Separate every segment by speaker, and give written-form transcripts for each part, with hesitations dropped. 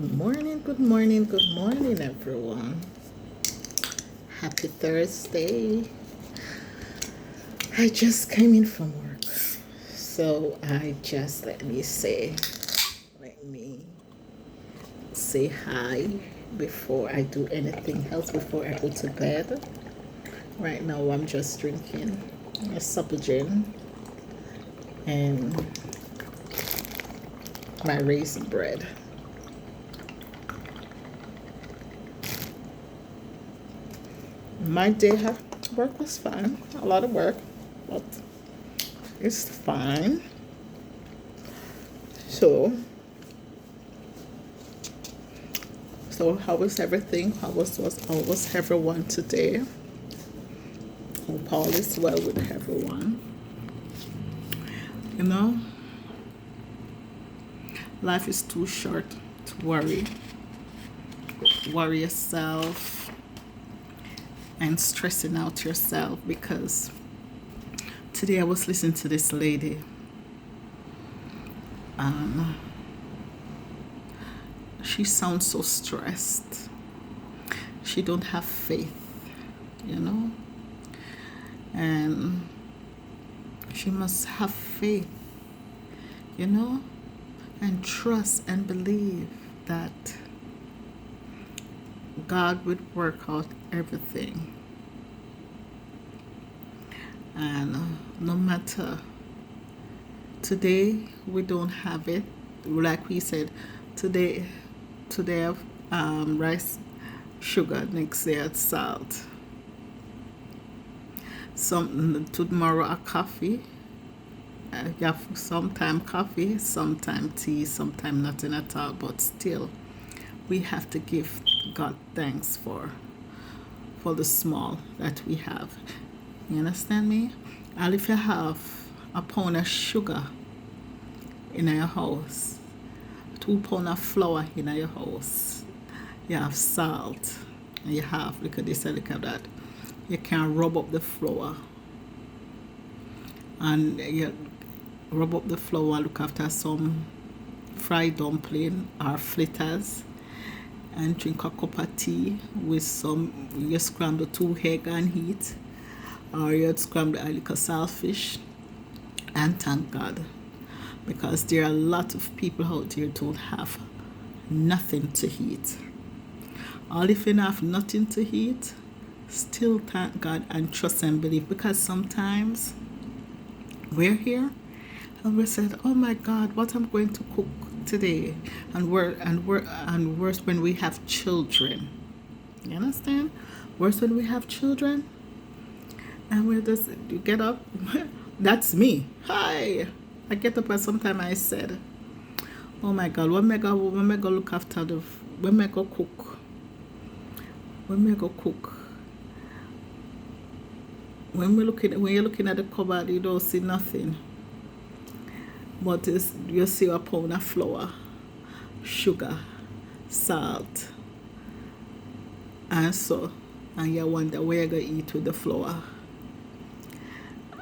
Speaker 1: good morning, good morning, everyone. Happy Thursday. I just came in from work. So let me say hi before I do anything else, before I go to bed. Right now, I'm just drinking a supper gin and my raisin bread. My day at work was fine. A lot of work, but it's fine. So, so how was everything? How was everyone today? Hope all is well with everyone. You know, life is too short to worry. Worry yourself and stressing out yourself because today I was listening to this lady. She sounds so stressed. She don't have faith, you know, and she must have faith, you know, and trust and believe that God would work out everything. And no matter today we don't have it, like we said, today rice, sugar, next day it's salt. Tomorrow a coffee. Yeah, sometime coffee, sometime tea, sometime nothing at all. But still, we have to give God thanks for the small that we have. You understand me? And if you have a pound of sugar in your house, 2 pounds of flour in your house, you have salt, and you have look at this and look at that. You can rub up the flour, and you rub up the flour. Look after some fried dumpling or fritters, and drink a cup of tea with some. You scramble 2 eggs and eat, or you scramble a little saltfish, and thank God, because there are a lot of people out there who don't have nothing to eat. Or if you don't have nothing to eat, still thank God and trust and believe, because sometimes we're here and we said, "Oh my God, what I'm going to cook today?" And worse when we have children. You understand? Worse when we have children, and we just you get up. That's me. Hi. I get up and sometimes I said, "Oh my God, when me go look after when me go cook, when me go cook." When you're looking at the cupboard, you don't see nothing. But you see a pound of flour, sugar, salt, and you wonder where you're gonna eat with the flour.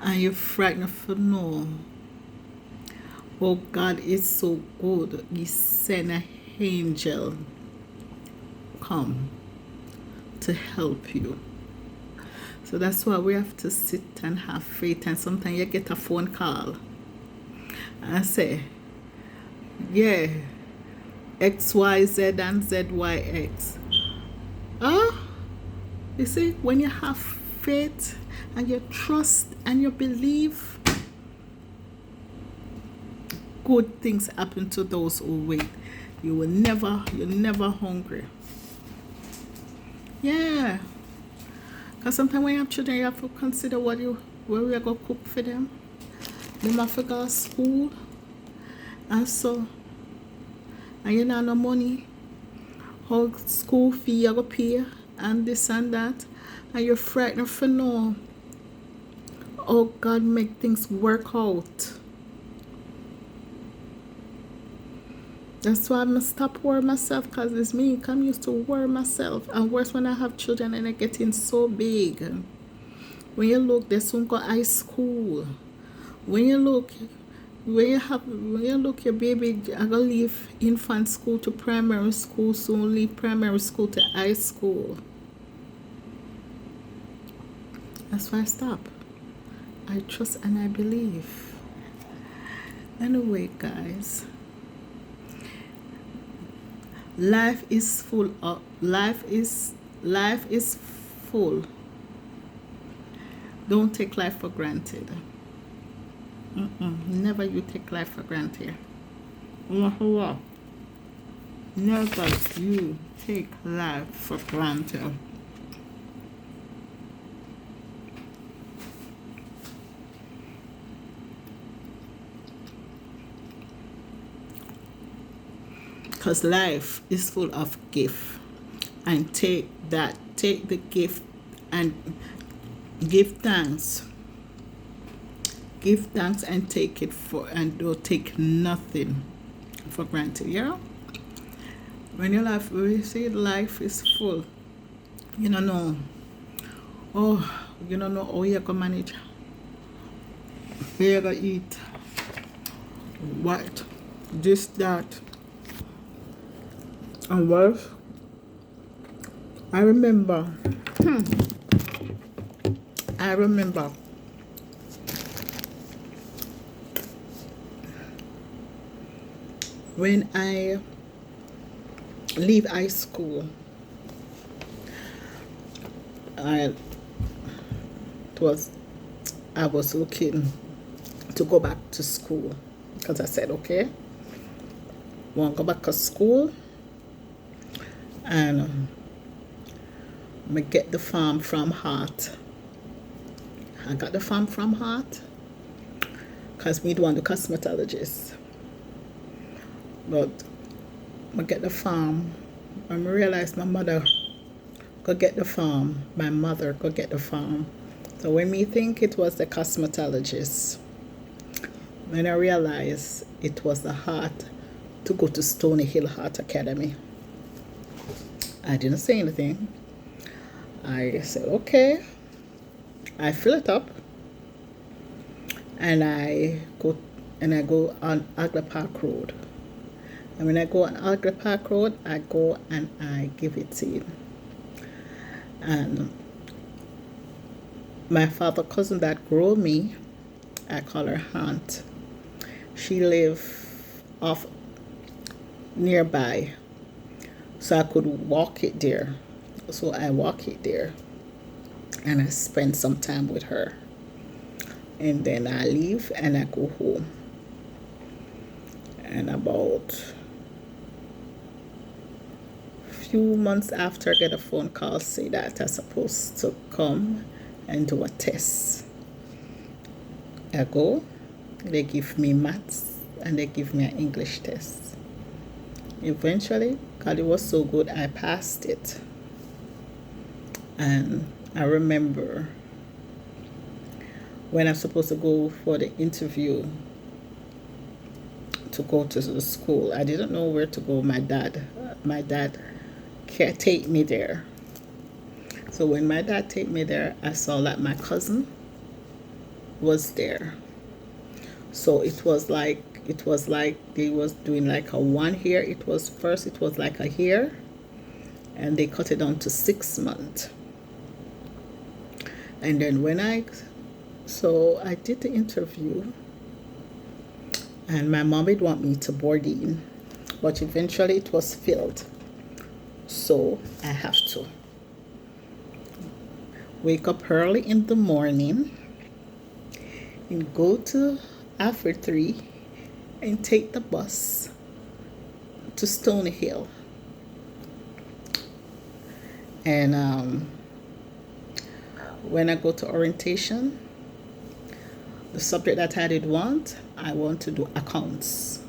Speaker 1: And you're frightened for no. Oh, God is so good. He sent an angel come to help you. So that's why we have to sit and have faith. And sometimes you get a phone call and say, yeah, XYZ and ZYX. You see, when you have faith and you trust and you believe, good things happen to those who wait. You're never hungry. Yeah. Because sometimes when you have children, you have to consider where we are going to cook for them. They have to go to school. And you don't have no money. How school fee you go pay, and this and that. And you're frightened for no. Oh, God make things work out. That's why I'm stop worrying myself, because it's me. I'm used to worry myself. And worse when I have children and they're getting so big. When you look, they soon go high school. When you look, When you look your baby, I gonna leave infant school to primary school, soon leave primary school to high school. That's why I stop. I trust and I believe. Anyway, guys, life is full. Don't take life for granted. Never you take life for granted. Never you take life for granted. Because life is full of gift. And take the gift and give thanks. Give thanks and take it for, and don't take nothing for granted. Yeah? When you say life is full, you don't know. Oh, you don't know how you're going to manage. Where you're going to eat. What? This, that. And what? I remember when I leave high school, I was looking to go back to school because I said, okay, want to go back to school and I get the farm from Hart. I got the farm from Hart because we do want the cosmetologist. But I get the farm. When I realized my mother could get the farm, my mother could get the farm. So when me think it was the cosmetologist, when I realized it was the Hart to go to Stony Hill Hart Academy, I didn't say anything. I said, okay. I fill it up and I go on Agla Park Road. And when I go on Agla Park Road, I go and I give it in. And my father cousin that grew me, I call her Aunt. She lived off nearby, so I could walk it there. So I walk it there and I spend some time with her. And then I leave and I go home. And about a few months after, I get a phone call say that I'm supposed to come and do a test. I go, they give me maths and they give me an English test. Eventually, God, it was so good, I passed it. And I remember when I'm supposed to go for the interview to go to the school, I didn't know where to go. My dad can't take me there. So when my dad take me there, I saw that my cousin was there. So it was like they was doing like a 1 year. It was like a year, and they cut it down to 6 months. And then I did the interview, and my mom would want me to board in, but eventually it was filled. So I have to wake up early in the morning and go to after 3 and take the bus to Stony Hill. And when I go to orientation, the subject that I want to do accounts.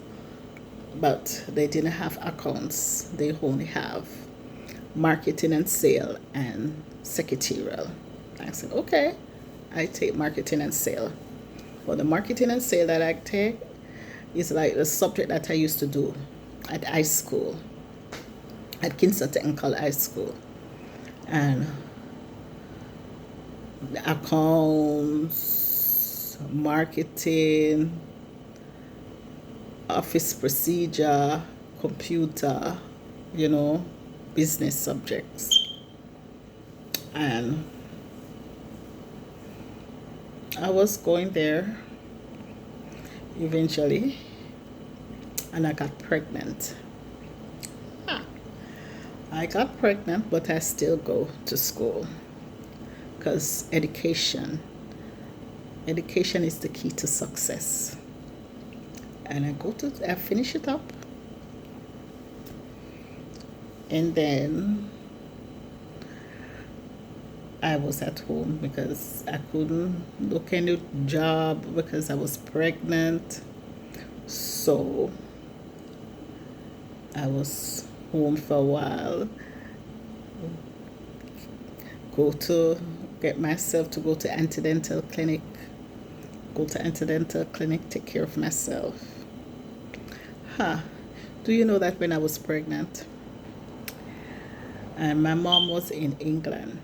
Speaker 1: But they didn't have accounts. They only have marketing and sale and secretarial. I said, okay, I take marketing and sale. But the marketing and sale that I take is like the subject that I used to do at high school, at Kingston Technical High School. And the accounts, marketing, office procedure, computer, you know, business subjects. And I was going there eventually, and I got pregnant. I got pregnant, but I still go to school because education is the key to success. And I finish it up, and then I was at home because I couldn't look any job because I was pregnant. So I was home for a while, go to get myself to go to antenatal clinic, take care of myself. Do you know that when I was pregnant, and my mom was in England,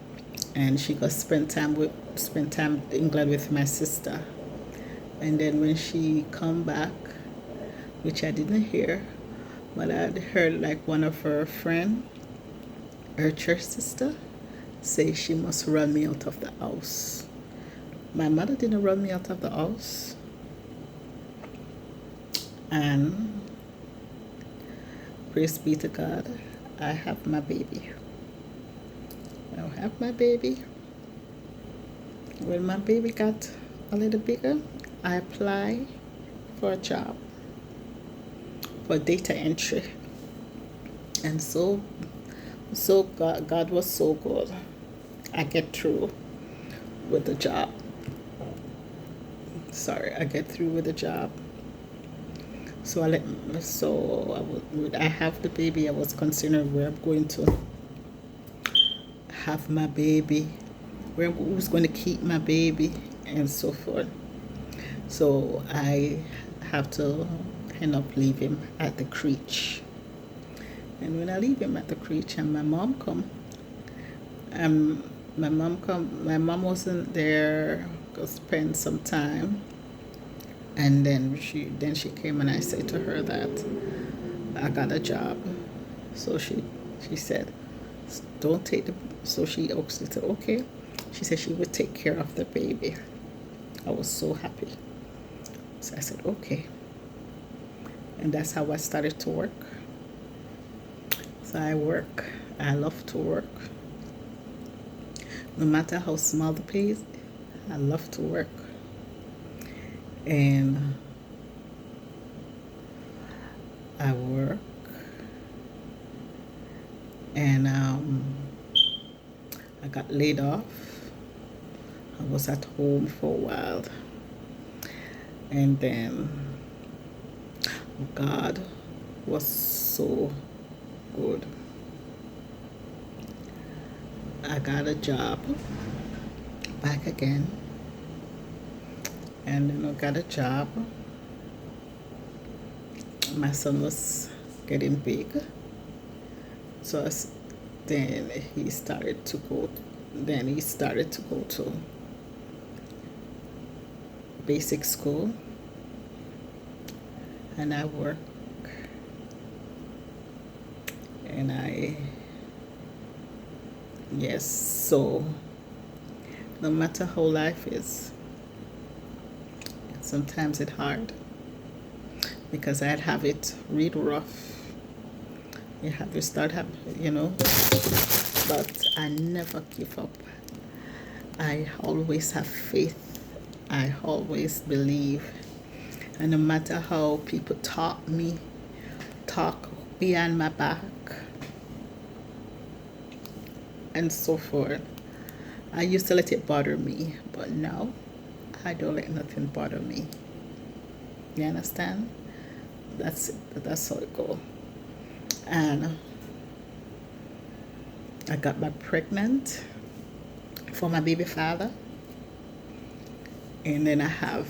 Speaker 1: and she got spend time in England with my sister, and then when she come back, which I didn't hear, but I'd heard like one of her friend, her church sister, say she must run me out of the house. My mother didn't run me out of the house, and praise be to God, I have my baby. I have my baby. When my baby got a little bigger, I applied for a job for data entry, and so God was so good. I get through with the job. I get through with the job. So I have the baby. I was considering where I'm going to have my baby, who's going to keep my baby, and so forth. So I have to end up leave him at the creche. And when I leave him at the creche and my mom come, my mom wasn't there to spend some time. And then she came, and I said to her that I got a job. So she said, don't take the, so she actually said, okay. She said she would take care of the baby. I was so happy. So I said, okay. And that's how I started to work. So I work. I love to work. No matter how small the pay is, I love to work. And I work. And I got laid off. I was at home for a while. And then God was so good. I got a job back again. And then I got a job. My son was getting big. So then he started to go to basic school, and I work, and so no matter how life is, sometimes it's hard because I'd have it real rough. You have to start but I never give up. I always have faith. I always believe. And no matter how people talk behind my back, and so forth, I used to let it bother me, but now I don't let nothing bother me. You understand? That's it. That's how it goes. And I got back pregnant for my baby father. And then I have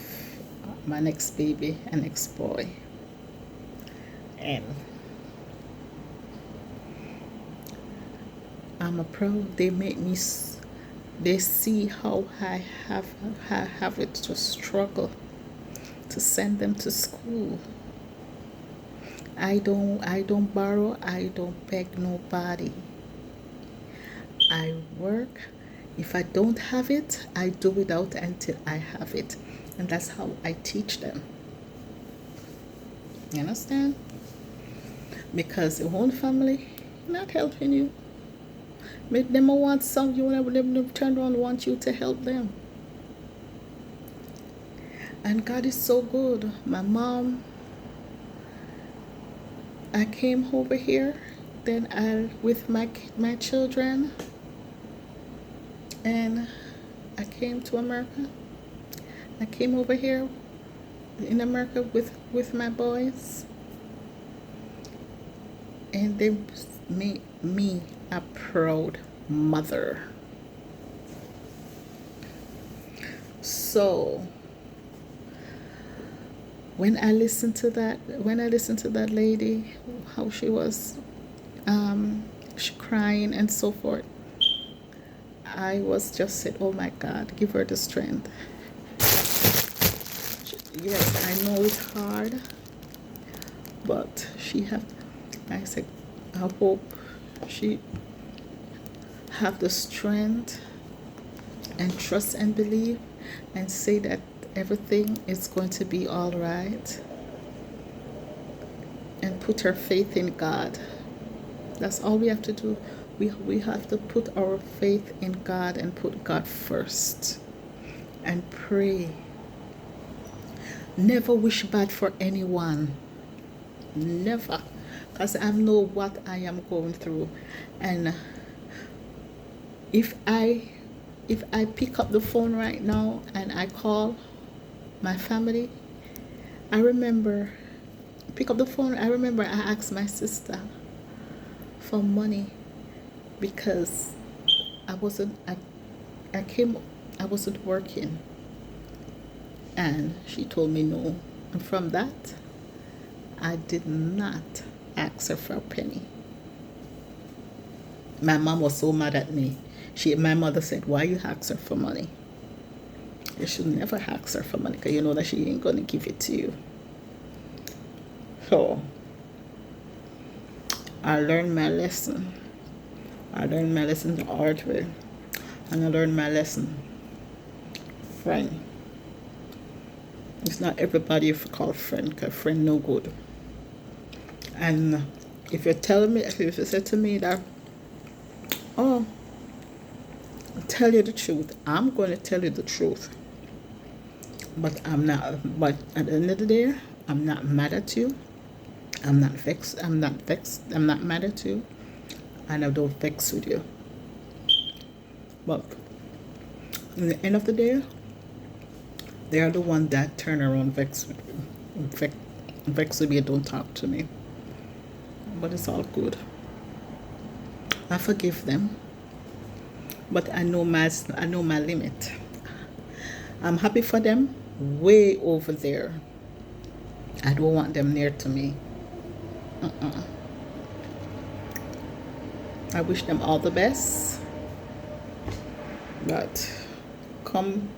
Speaker 1: my next baby, an ex-boy. And I'm proud. They see how I have it to struggle to send them to school. I don't borrow, I don't beg nobody. I work. If I don't have it, I do without until I have it. And that's how I teach them. You understand? Because the whole family not helping you. Make them want some, you want them turn around want you to help them. And God is so good. My mom, I came over here, then I with my children, and I came to America. I came over here in America with my boys, and they made me a proud mother. So when I listened to that lady, how she was she crying and so forth, I was just said, oh my God, give her the strength. Yes, I know it's hard, but she have, I said, I hope she have the strength and trust and believe and say that everything is going to be all right, and put her faith in God. That's all we have to do. We have to put our faith in God and put God first and pray. Never wish bad for anyone. Never. Because I know what I am going through. And if I pick up the phone right now and I call my family, I remember I asked my sister for money because I wasn't I wasn't working, and she told me no. And from that, I did not ask her for a penny. My mom was so mad at me. My mother said, why you ask her for money? You should never ask her for money because you know that she ain't gonna give it to you. So I learned my lesson. I learned my lesson the hard way. And I learned my lesson. Friend. It's not everybody you call friend, because friend no good. And if you said to me that, oh, tell you the truth, I'm going to tell you the truth. But at the end of the day, I'm not mad at you. I'm not vexed. I'm not mad at you. And I don't vex with you. But in the end of the day, they are the ones that turn around vex with me. Vex with me and don't talk to me. But it's all good. I forgive them. But I know my limit. I'm happy for them way over there. I don't want them near to me. I wish them all the best. But come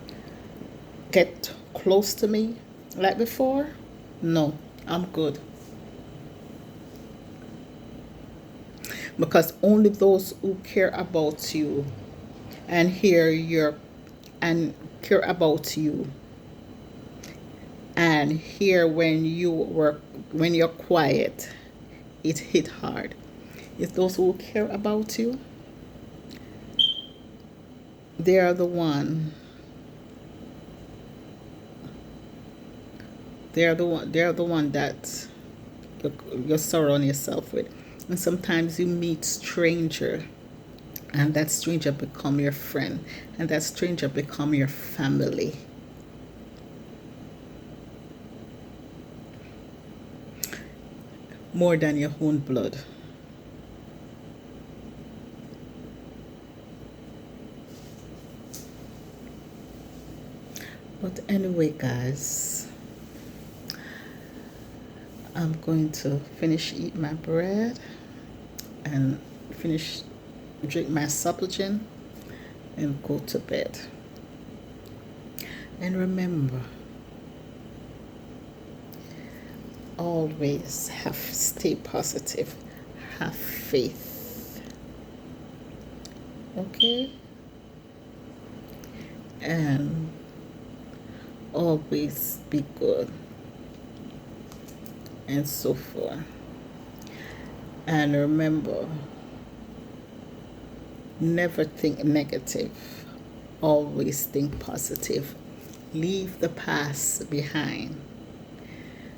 Speaker 1: get close to me like before, no, I'm good. Because only those who care about you and care about you and hear when you're quiet, it hit hard. It's those who care about you. They are the one. They are the one that you surround yourself with. And sometimes you meet stranger, and that stranger become your friend, and that stranger become your family. More than your own blood. But anyway, guys, I'm going to finish eat my bread and drink my supplement and go to bed. And remember, always stay positive, have faith, okay, and always be good, and so forth. And remember, never think negative, always think positive. Leave the past behind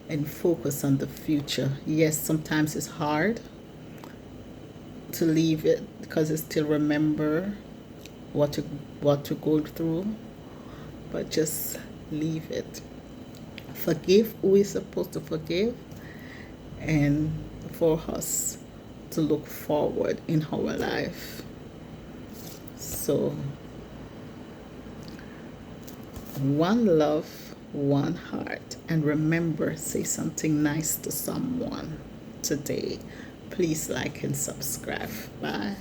Speaker 1: and focus on the future. Yes, sometimes it's hard to leave it because you still remember what to go through, but just leave it. Forgive who is supposed to forgive, and for us to look forward in our life. So, one love, one heart, and remember, say something nice to someone today. Please like and subscribe. Bye.